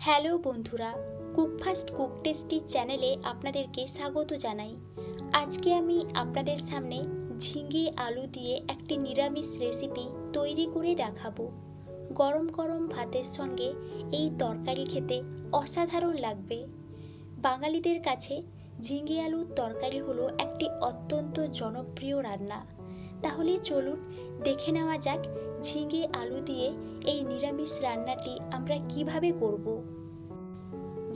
Hello বন্ধুরা, cook fast cook tasty চ্যানেলে আপনাদেরকে স্বাগত জানাই। আজকে আমি আপনাদের সামনে ঝিঙে আলু দিয়ে একটি নিরামিষ রেসিপি তৈরি করে দেখাবো। গরম গরম ভাতের সঙ্গে এই তরকারি খেতে অসাধারণ লাগবে। বাঙালিদের কাছে ঝিঙে আলুর তরকারি হলো একটি অত্যন্ত জনপ্রিয় রান্না। তাহলে চলুন দেখে নেওয়া যাক ঝিঙে আলু দিয়ে এই নিরামিষ রান্নাটি আমরা কিভাবে করব।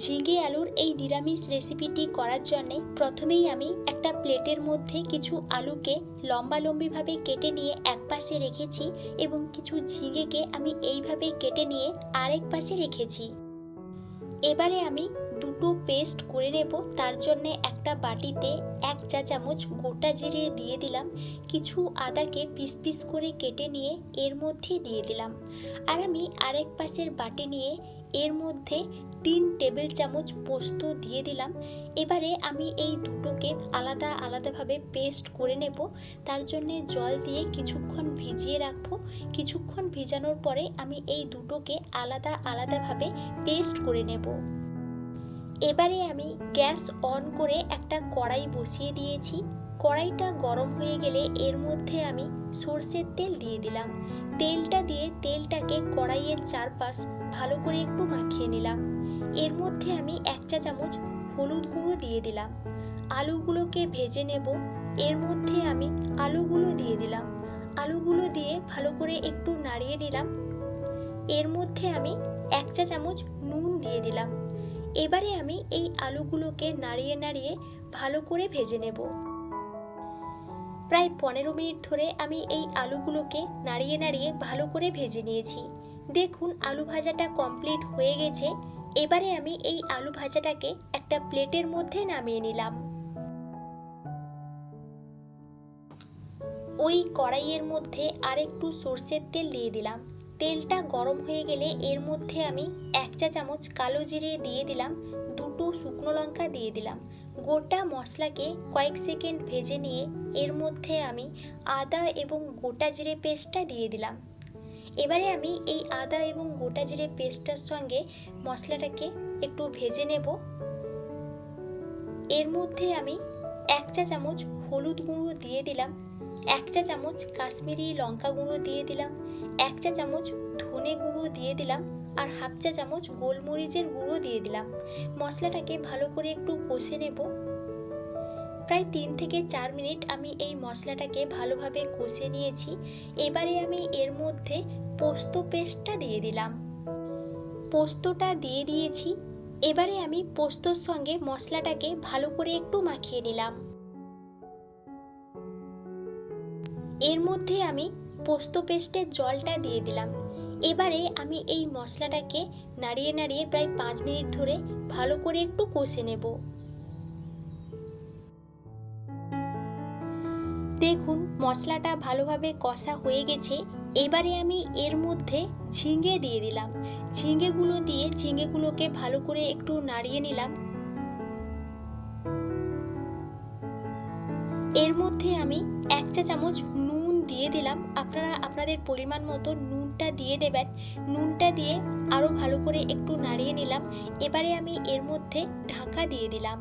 ঝিঙে আলুর এই নিরামিষ রেসিপিটি করার জন্যে প্রথমেই আমি একটা প্লেটের মধ্যে কিছু আলুকে লম্বালম্বিভাবে কেটে নিয়ে এক পাশে রেখেছি এবং কিছু ঝিঙেকে আমি এইভাবে কেটে নিয়ে আরেক পাশে রেখেছি। এবারে আমি দুটো পেস্ট করে নেব। তার জন্যে একটা বাটিতে 1 চা চামচ গোটা জিরে দিয়ে দিলাম, কিছু আদাকে পিস পিস করে কেটে নিয়ে এর মধ্যে দিয়ে দিলাম, আর আমি আরেক পাশের বাটি নিয়ে এর মধ্যে 3 টেবিল চামচ পোস্ত দিয়ে দিলাম। এবারে আমি এই দুটোকে আলাদা আলাদাভাবে পেস্ট করে নেব। তার জন্যে জল দিয়ে কিছুক্ষণ ভিজিয়ে রাখবো। কিছুক্ষণ ভিজানোর পরে আমি এই দুটোকে আলাদা আলাদাভাবে পেস্ট করে নেব। এবারে আমি গ্যাস অন করে একটা কড়াই বসিয়ে দিয়েছি। কড়াইটা গরম হয়ে গেলে এর মধ্যে আমি সরষের তেল দিয়ে দিলাম। তেলটা দিয়ে তেলটাকে কড়াইয়ের চারপাশ ভালো করে একটু মাখিয়ে নিলাম। এর মধ্যে আমি 1 চা চামচ হলুদ গুঁড়ো দিয়ে দিলাম। আলুগুলোকে ভেজে নেব। এর মধ্যে আমি আলুগুলো দিয়ে দিলাম। আলুগুলো দিয়ে ভালো করে একটু নাড়িয়ে নিলাম। এর মধ্যে আমি 1 চা চামচ নুন দিয়ে দিলাম। এবারে আমি এই আলুগুলোকে নাড়িয়ে নাড়িয়ে ভালো করে ভেজে নেব। প্রায় 15 মিনিট ধরে আমি এই আলুগুলোকে নাড়িয়ে নাড়িয়ে ভালো করে ভেজে নিয়েছি। দেখুন আলু ভাজাটা কমপ্লিট হয়ে গেছে। এবারে আমি এই আলু ভাজাটাকে একটা প্লেটের মধ্যে নামিয়ে নিলাম। ওই কড়াইয়ের মধ্যে আরেকটু সরষের তেল দিয়ে দিলাম। তেলটা গরম হয়ে গেলে এর মধ্যে আমি 1 চা চামচ কালো জিরে দিয়ে দিলাম, দুটো শুকনো লঙ্কা দিয়ে দিলাম। গোটা মশলাকে কয়েক সেকেন্ড ভেজে নিয়ে এর মধ্যে আমি আদা এবং গোটা জিরে পেস্টটা দিয়ে দিলাম। এবারে আমি এই আদা এবং গোটা জিরে পেস্টটার সঙ্গে মশলাটাকে একটু ভেজে নেব। এর মধ্যে আমি 1 চা চামচ হলুদ গুঁড়ো দিয়ে দিলাম, 1 চা চামচ কাশ্মীরি লঙ্কা গুঁড়ো দিয়ে দিলাম, 1 চা চামচ ধনে গুঁড়ো দিয়ে দিলাম, আর হাফ চা চামচ গোলমরিচের গুঁড়ো দিয়ে দিলাম। মশলাটাকে ভালো করে একটু কষে নেব। প্রায় 3 থেকে 4 মিনিট আমি এই মশলাটাকে ভালোভাবে কষে নিয়েছি। এবারে আমি এর মধ্যে পোস্ত পেস্টটা দিয়ে দিলাম। পোস্তটা দিয়ে দিয়েছি। এবারে আমি পোস্তর সঙ্গে মশলাটাকে ভালো করে একটু মাখিয়ে নিলাম। এর মধ্যে আমি পোস্ত পেস্টের জলটা দিয়ে দিলাম। এবারে আমি এই মশলাটাকে নাড়িয়ে নাড়িয়ে প্রায় 5 মিনিট ধরে ভালো করে একটু কষে নেব। দেখুন মশলাটা ভালোভাবে কষা হয়ে গেছে। এবারে আমি এর মধ্যে ঝিঙে দিয়ে দিলাম। ঝিঙেগুলো দিয়ে ঝিঙেগুলোকে ভালো করে একটু নাড়িয়ে নিলাম। এর মধ্যে আমি 1 চা চামচ নুন দিয়ে দিলাম। আপনারা আপনাদের পরিমাণ মতো নুনটা দিয়ে দেবেন। নুনটা দিয়ে আরও ভালো করে একটু নাড়িয়ে নিলাম। এবারে আমি এর মধ্যে ঢাকা দিয়ে দিলাম।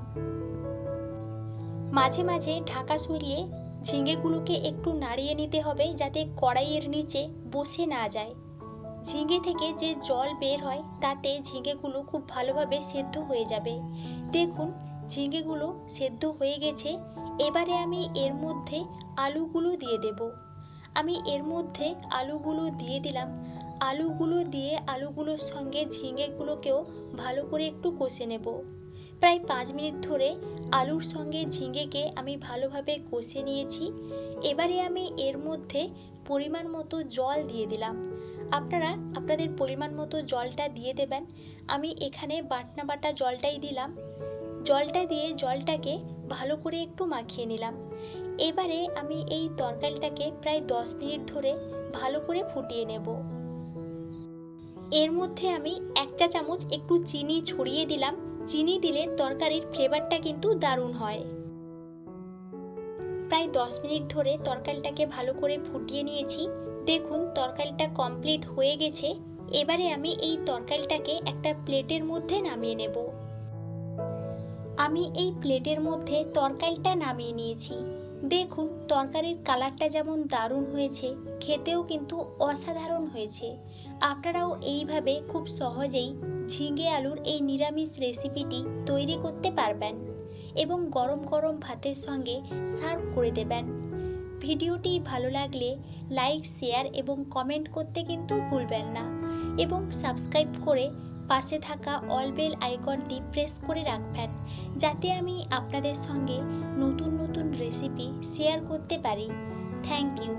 মাঝে মাঝে ঢাকা সরিয়ে ঝিঙেগুলোকে একটু নাড়িয়ে নিতে হবে, যাতে কড়াইয়ের নিচে বসে না যায়। ঝিঙে থেকে যে জল বের হয় তাতে ঝিঙেগুলো খুব ভালোভাবে সেদ্ধ হয়ে যাবে। দেখুন ঝিঙেগুলো সেদ্ধ হয়ে গেছে। এবারে আমি এর মধ্যে আলুগুলো দিয়ে দেব। আমি এর মধ্যে আলুগুলো দিয়ে দিলাম। আলুগুলো দিয়ে আলুগুলোর সঙ্গে ঝিঙেগুলোকেও ভালো করে একটু কষে নেব। প্রায় 5 মিনিট ধরে আলুর সঙ্গে ঝিঙেকে আমি ভালোভাবে কষে নিয়েছি। এবারে আমি এর মধ্যে পরিমাণ মতো জল দিয়ে দিলাম। আপনারা আপনাদের পরিমাণ মতো জলটা দিয়ে দেবেন। আমি এখানে বাটনা বাটা জলটাই দিলাম। জলটা দিয়ে জলটাকে ভালো করে একটু মাখিয়ে নিলাম। এবারে আমি এই তরকারিটাকে প্রায় 10 মিনিট ধরে ভালো করে ফুটিয়ে নেব। এর মধ্যে আমি 1 চা চামচ একটু চিনি ছড়িয়ে দিলাম। চিনি দিলে তরকারির ফ্লেভারটা কিন্তু দারুণ হয়। প্রায় 10 মিনিট ধরে তরকারিটাকে ভালো করে ফুটিয়ে নিয়েছি। দেখুন তরকারিটা কমপ্লিট হয়ে গেছে। এবারে আমি এই তরকারিটাকে একটা প্লেটের মধ্যে নামিয়ে নেব। আমি এই প্লেটের মধ্যে তরকারিটা নামিয়ে নিয়েছি। দেখুন তরকারির কালারটা যেমন দারুণ হয়েছে, খেতেও কিন্তু অসাধারণ হয়েছে। আপনারাও এইভাবে খুব সহজেই ঝিঙে আলুর এই নিরামিষ রেসিপিটি তৈরি করতে পারবেন এবং গরম গরম ভাতের সঙ্গে সার্ভ করে দেবেন। ভিডিওটি ভালো লাগলে লাইক, শেয়ার এবং কমেন্ট করতে কিন্তু ভুলবেন না এবং সাবস্ক্রাইব করে পাশে থাকা অল বেল আইকনটি প্রেস করে রাখবেন, যাতে আমি আপনাদের সঙ্গে নতুন নতুন রেসিপি শেয়ার করতে পারি। Thank you.